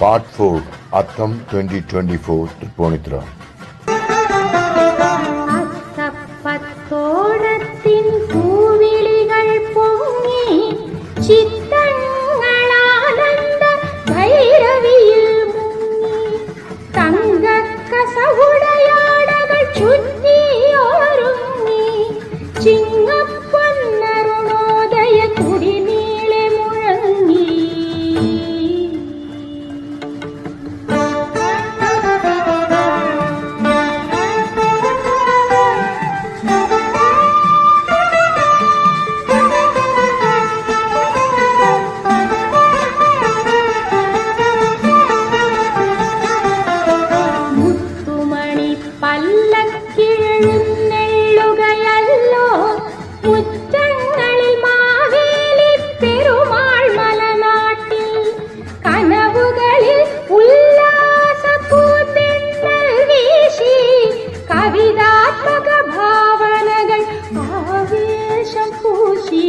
Part 4 അത്തം 2024 തൃപ്പൂണിത്തുറ. അത്തപ്പത്തോടത്തിൻ പൂവിളികൾ പൊങ്ങി ചിത്തങ്ങളാനന്ദ ഭൈരവിയിൽ മുങ്ങി തങ്കക്കസവുടയാടകൾ ചുറ്റിയോരുങ്ങി ചിങ്ങപ്പൊന്നരുണോദയ കുടിനീളെ മുഴങ്ങി. പല്ലക്കിഴഴുന്നെള്ളുകയല്ലോ മുറ്റങ്ങളിൽ മാവേലി പെരുമാൾ മലനാട്ടിൽ കനവുകളിൽ ഉല്ലാസപ്പൂത്തെന്നൽ വീശി കവിതാത്മക ഭാവനകൾ ആവേശം പൂശി.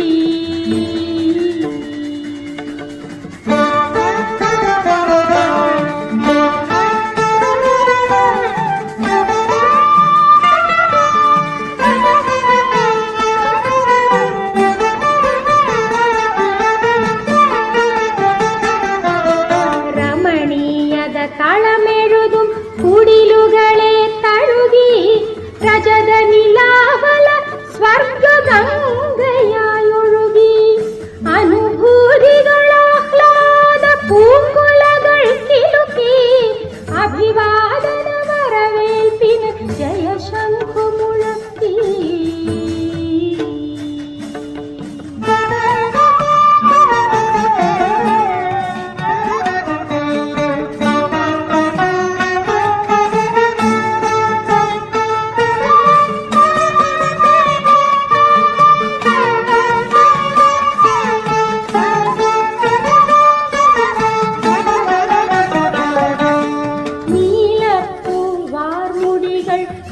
കളമെഴുതും കുടിലുകളെ തഴുകി രജത നിലാവല സ്വർഗഗംഗയായൊഴുകി അനുഭൂതികളാഹ്ലാദ പൂങ്കുലകൾ കിലുക്കി അഭിവാദന വരവേൽപ്പിന് ജയശംഖു മുഴക്കി.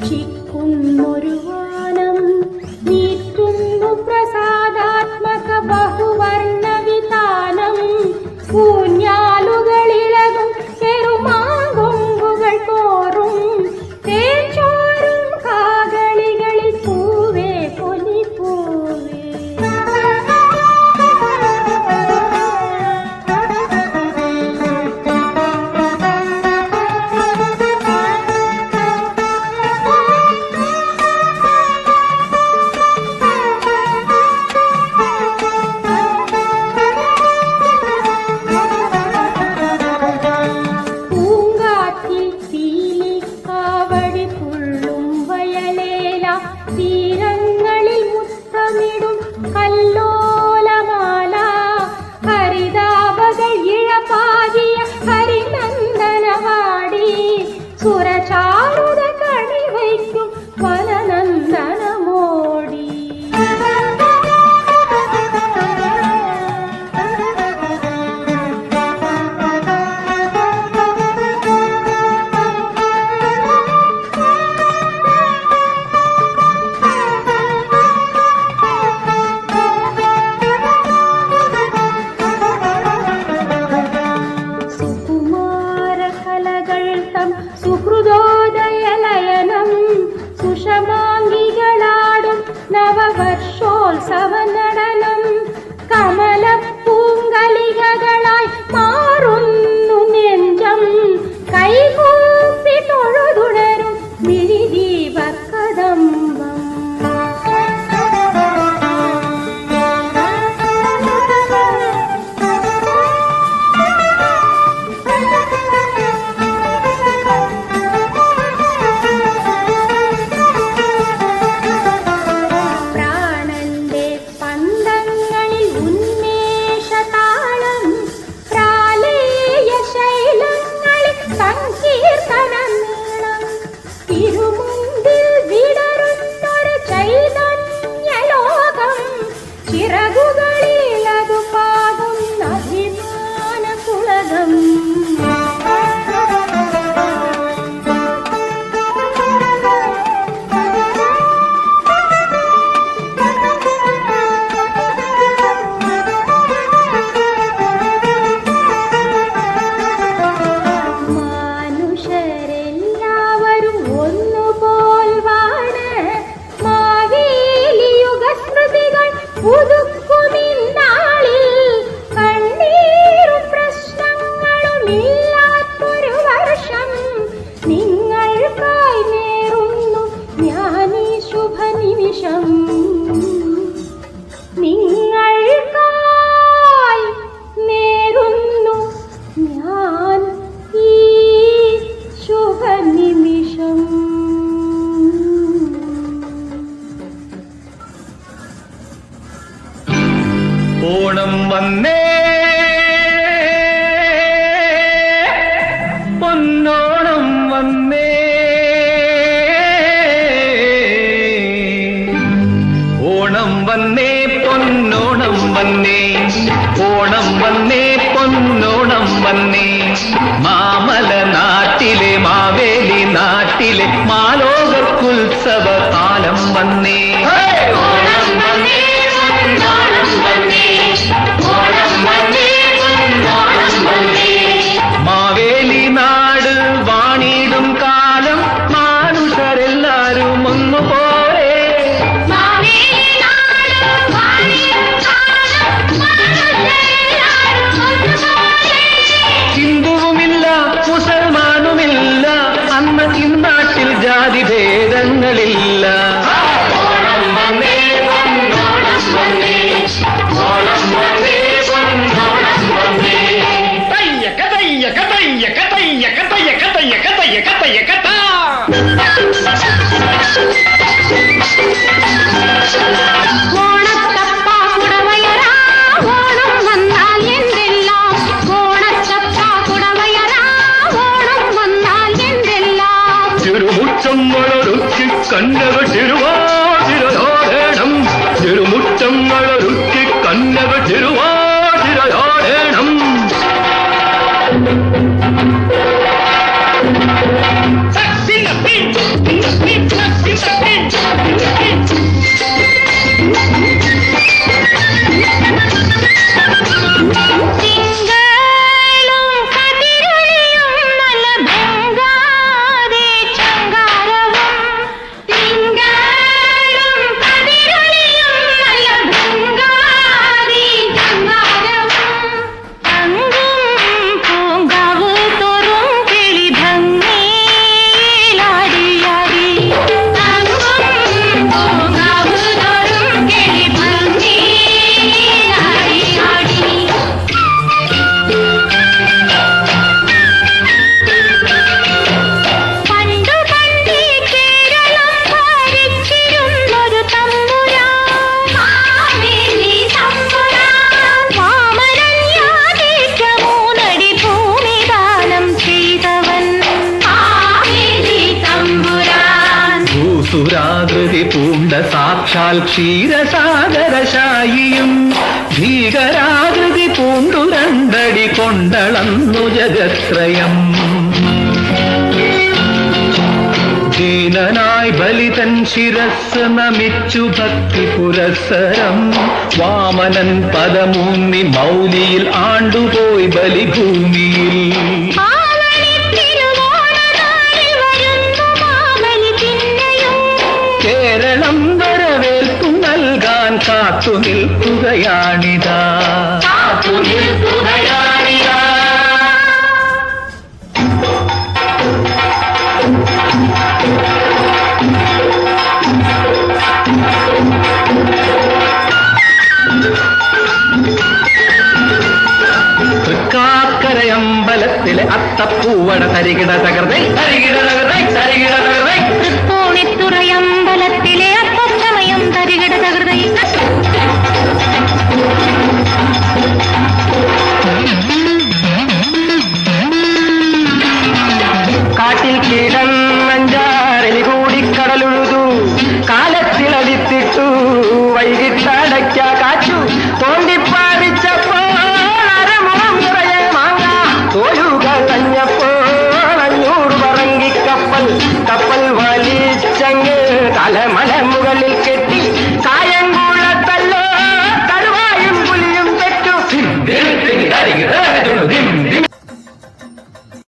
ചിക്കുന്നൊരു വാനം നീറ്റുന്നു പ്രസാദാത്മക ബഹുവർണ്ണ വിതാനം. ഊഞ്ഞാലുകളിളകും ചെറുമാങ്കൊമ്പുകൾ തോറും തേച്ചോറും കാകളികളിൽ പൂവേ പൊലി പൂവേ. തീരങ്ങളിൽ മുത്തമിടും കല്ലോലമാല ഹരിതാപകൾ ഇഴപാകിയ ഹരിനന്ദനവാടി സുരചാരുത കണിവയ്ക്കും വനനന്ദനമോടി. സുഹൃദോദയലയനം സുഷമാംഗികളാടും നവവർഷോത്സവ നടനം കമലപ്പൂങ്കലികകളായി മാറുന്നു നെഞ്ചം കൈകൂപ്പി തൊഴുതുണരും മിഴിദീപകദംബം. ചിറകുകളിലതു പാകുന്ന അഭിമാന കുളകം. കന്നകൾ തിരുവാതിരയാടേണം തിരുമുറ്റങ്ങളൊരുക്കി കന്നകൾ തിരുവാതിരയാടേണം സുരാകൃതി പൂണ്ട സാക്ഷാൽ ക്ഷീരസാഗരശായിയും ഭീകരാകൃതി പൂണ്ടു രണ്ടടി കൊണ്ടളന്നു ജഗത്രയം ദീനനായി ബലിതൻ ശിരസ് നമിച്ചു ഭക്തി പുരസ്സരം വാമനൻ പദമൂന്നി മൗലിയിൽ ആണ്ടുപോയി ബലിഭൂമിയിൽ കേരളം വരവേൽപ്പു നൽകാൻ കാത്തു നിൽക്കുകയാണിതാ തൃക്കാക്കരയമ്പലത്തിലെ അത്തപ്പൂവട തരികിട തകർന്നേ തരികിട തകർന്നേ തരികിട തകർന്നേ തൃപ്പൂണിത്തുറയം